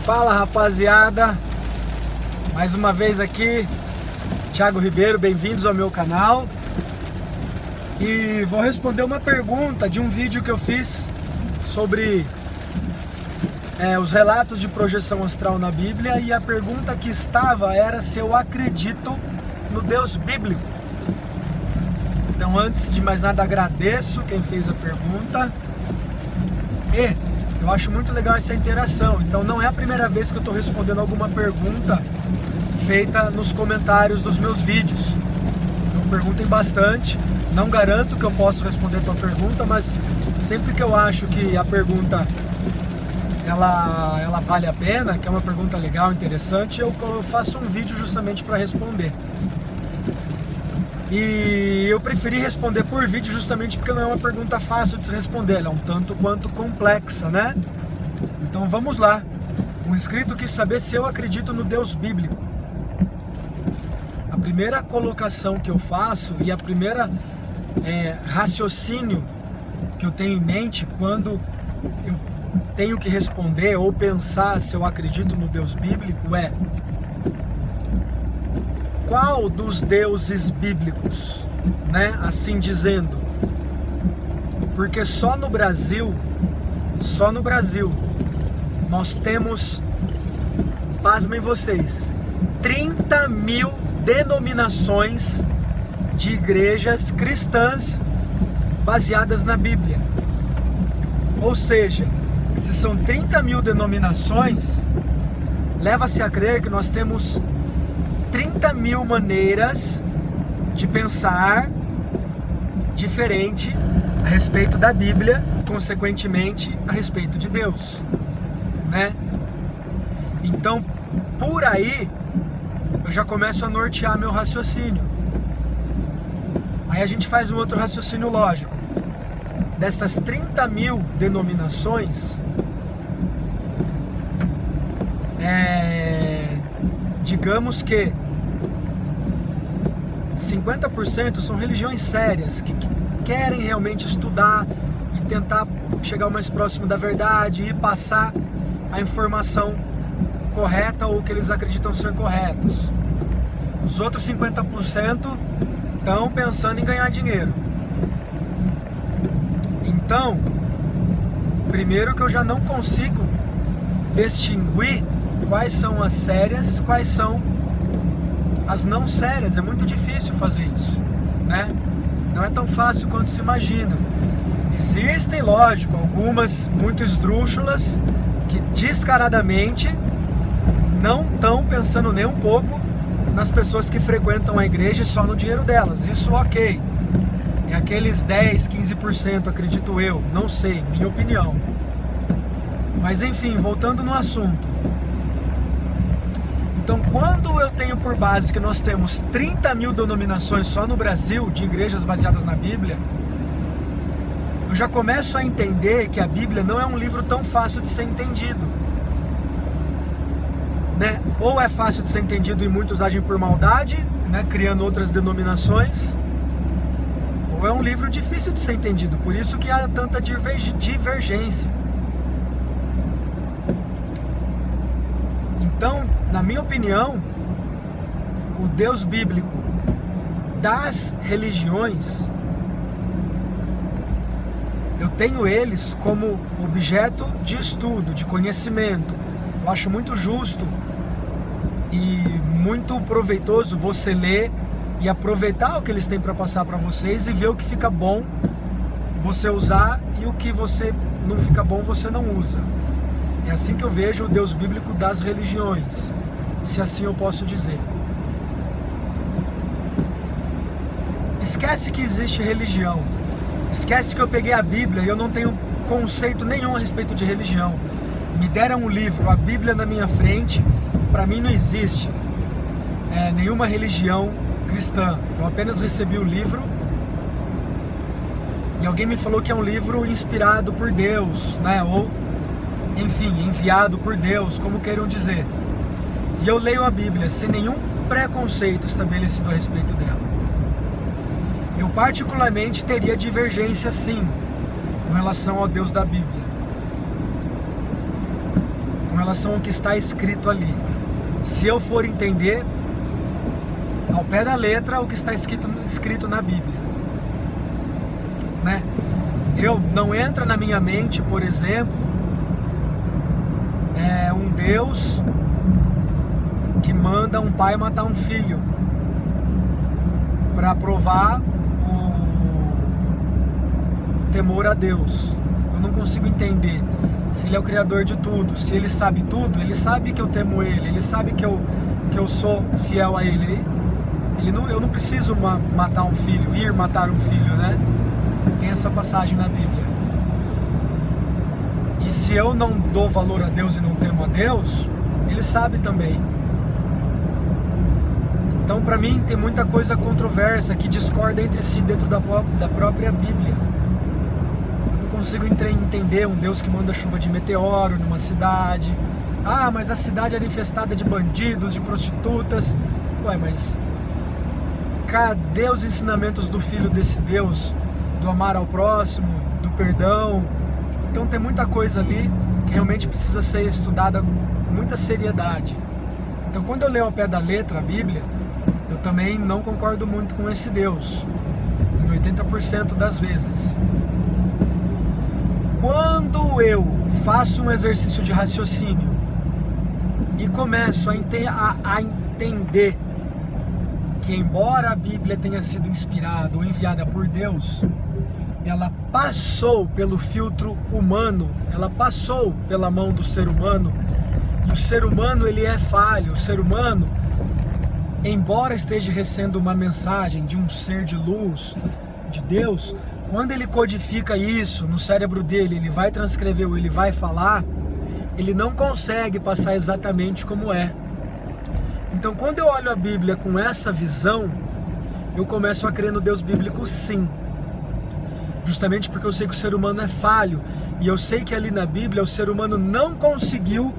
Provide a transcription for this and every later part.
Fala, rapaziada, mais uma vez aqui, Thiago Ribeiro, bem-vindos ao meu canal. E vou responder uma pergunta de um vídeo que eu fiz sobre os relatos de projeção astral na Bíblia, e a pergunta que estava era se eu acredito no Deus bíblico. Então, antes de mais nada, agradeço quem fez a pergunta. E eu acho muito legal essa interação. Então, não é a primeira vez que eu estou respondendo alguma pergunta feita nos comentários dos meus vídeos. Então, perguntem bastante. Não garanto que eu possa responder a tua pergunta, mas sempre que eu acho que a pergunta ela vale a pena, que é uma pergunta legal, interessante, eu faço um vídeo justamente para responder. E eu preferi responder por vídeo justamente porque não é uma pergunta fácil de se responder, ela é um tanto quanto complexa, né? Então vamos lá. Um inscrito quis saber se eu acredito no Deus bíblico. A primeira colocação que eu faço e a primeira raciocínio que eu tenho em mente quando eu tenho que responder ou pensar se eu acredito no Deus bíblico é: qual dos deuses bíblicos, né? Assim dizendo, porque só no Brasil, nós temos, pasmem vocês, 30 mil denominações de igrejas cristãs baseadas na Bíblia. Ou seja, se são 30 mil denominações, leva-se a crer que nós temos 30 mil maneiras de pensar diferente a respeito da Bíblia, consequentemente a respeito de Deus, né? Então, por aí, eu já começo a nortear meu raciocínio. Aí a gente faz um outro raciocínio lógico. Dessas 30 mil denominações, digamos que 50% são religiões sérias, que querem realmente estudar e tentar chegar o mais próximo da verdade e passar a informação correta ou que eles acreditam ser corretos. Os outros 50% estão pensando em ganhar dinheiro. Então, primeiro que eu já não consigo distinguir quais são as sérias, quais são as não sérias. É muito difícil fazer isso, né? Não é tão fácil quanto se imagina. Existem, lógico, algumas muito esdrúxulas que descaradamente não estão pensando nem um pouco nas pessoas que frequentam a igreja e só no dinheiro delas. Isso ok. É aqueles 10, 15%, acredito eu, não sei, minha opinião. Mas enfim, voltando no assunto. Então, quando eu tenho por base que nós temos 30 mil denominações só no Brasil de igrejas baseadas na Bíblia, eu já começo a entender que a Bíblia não é um livro tão fácil de ser entendido, né? Ou é fácil de ser entendido e muitos agem por maldade, né, criando outras denominações, ou é um livro difícil de ser entendido, por isso que há tanta divergência. Então, na minha opinião, o Deus bíblico das religiões, eu tenho eles como objeto de estudo, de conhecimento. Eu acho muito justo e muito proveitoso você ler e aproveitar o que eles têm para passar para vocês e ver o que fica bom você usar e o que você não fica bom você não usa. É assim que eu vejo o Deus bíblico das religiões, se assim eu posso dizer. Esquece que existe religião. Esquece que eu peguei a Bíblia e eu não tenho conceito nenhum a respeito de religião. Me deram um livro, a Bíblia na minha frente, para mim não existe nenhuma religião cristã. Eu apenas recebi o livro e alguém me falou que é um livro inspirado por Deus, né? Ou, enfim, enviado por Deus, como queiram dizer. E eu leio a Bíblia sem nenhum preconceito estabelecido a respeito dela. Eu particularmente teria divergência sim com relação ao Deus da Bíblia, com relação ao que está escrito ali. Se eu for entender ao pé da letra o que está escrito na Bíblia, né? Não entra na minha mente, por exemplo, um Deus que manda um pai matar um filho para provar o temor a Deus. Eu não consigo entender se ele é o criador de tudo, se ele sabe tudo. Ele sabe que eu temo ele sabe que eu sou fiel a ele. Eu não preciso matar um filho, ir matar um filho, né? Tem essa passagem na Bíblia. E se eu não dou valor a Deus e não temo a Deus, ele sabe também. Então, para mim, tem muita coisa controversa que discorda entre si dentro da própria Bíblia. Eu não consigo entender um Deus que manda chuva de meteoro numa cidade. Ah, mas a cidade era infestada de bandidos, de prostitutas. Ué, mas cadê os ensinamentos do Filho desse Deus? Do amar ao próximo, do perdão. Então tem muita coisa ali que realmente precisa ser estudada com muita seriedade. Então quando eu leio ao pé da letra a Bíblia, eu também não concordo muito com esse Deus, em 80% das vezes. Quando eu faço um exercício de raciocínio e começo a entender que, embora a Bíblia tenha sido inspirada ou enviada por Deus, ela passou pelo filtro humano, ela passou pela mão do ser humano, e o ser humano ele é falho. O ser humano, embora esteja recebendo uma mensagem de um ser de luz, de Deus, quando ele codifica isso no cérebro dele, ele vai transcrever ou ele vai falar, ele não consegue passar exatamente como é. Então quando eu olho a Bíblia com essa visão, eu começo a crer no Deus bíblico, sim. Justamente porque eu sei que o ser humano é falho, e eu sei que ali na Bíblia o ser humano não conseguiu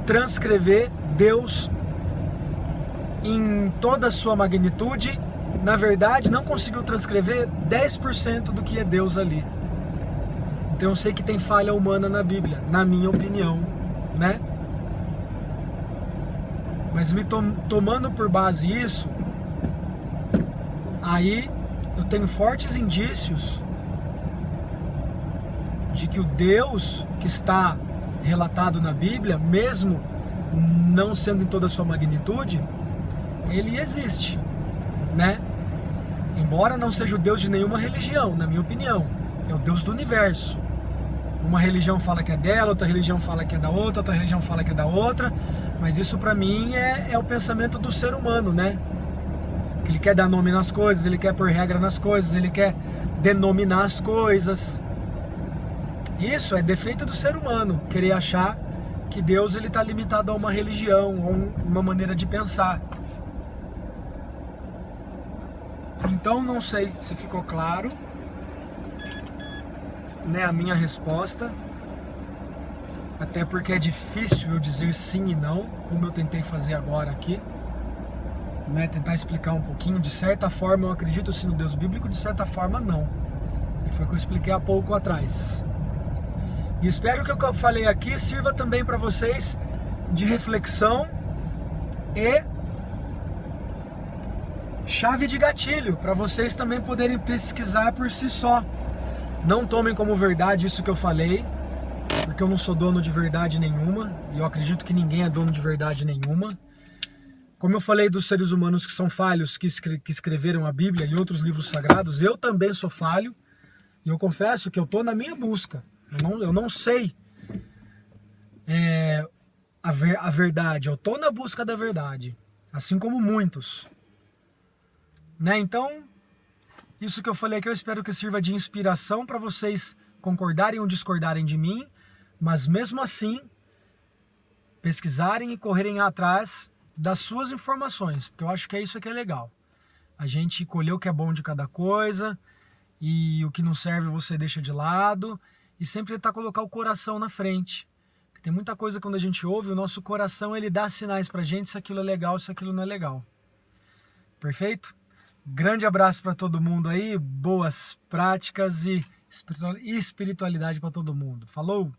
transcrever Deus em toda a sua magnitude. Na verdade, não conseguiu transcrever 10% do que é Deus ali. Então eu sei que tem falha humana na Bíblia, na minha opinião, né? Mas tomando por base isso, aí eu tenho fortes indícios de que o Deus que está relatado na Bíblia, mesmo não sendo em toda a sua magnitude, ele existe, né? Embora não seja o Deus de nenhuma religião, na minha opinião, é o Deus do universo. Uma religião fala que é dela, outra religião fala que é da outra, outra religião fala que é da outra, mas isso para mim é o pensamento do ser humano, né? Ele quer dar nome nas coisas, ele quer pôr regra nas coisas, ele quer denominar as coisas. Isso é defeito do ser humano, querer achar que Deus ele está limitado a uma religião, a uma maneira de pensar. Então não sei se ficou claro, né, a minha resposta, até porque é difícil eu dizer sim e não, como eu tentei fazer agora aqui, né, tentar explicar um pouquinho. De certa forma eu acredito sim no Deus bíblico, de certa forma não, e foi o que eu expliquei há pouco atrás. E espero que o que eu falei aqui sirva também para vocês de reflexão e chave de gatilho, para vocês também poderem pesquisar por si só. Não tomem como verdade isso que eu falei, porque eu não sou dono de verdade nenhuma, e eu acredito que ninguém é dono de verdade nenhuma. Como eu falei dos seres humanos que são falhos, que escreveram a Bíblia e outros livros sagrados, eu também sou falho, e eu confesso que eu estou na minha busca. Eu não sei a verdade, eu estou na busca da verdade, assim como muitos, né? Então, isso que eu falei aqui eu espero que sirva de inspiração para vocês concordarem ou discordarem de mim, mas mesmo assim, pesquisarem e correrem atrás das suas informações, porque eu acho que é isso que é legal. A gente colher o que é bom de cada coisa, e o que não serve você deixa de lado, e sempre tentar colocar o coração na frente. Porque tem muita coisa quando a gente ouve, o nosso coração ele dá sinais pra gente se aquilo é legal, se aquilo não é legal. Perfeito? Grande abraço para todo mundo aí, boas práticas e espiritualidade para todo mundo. Falou!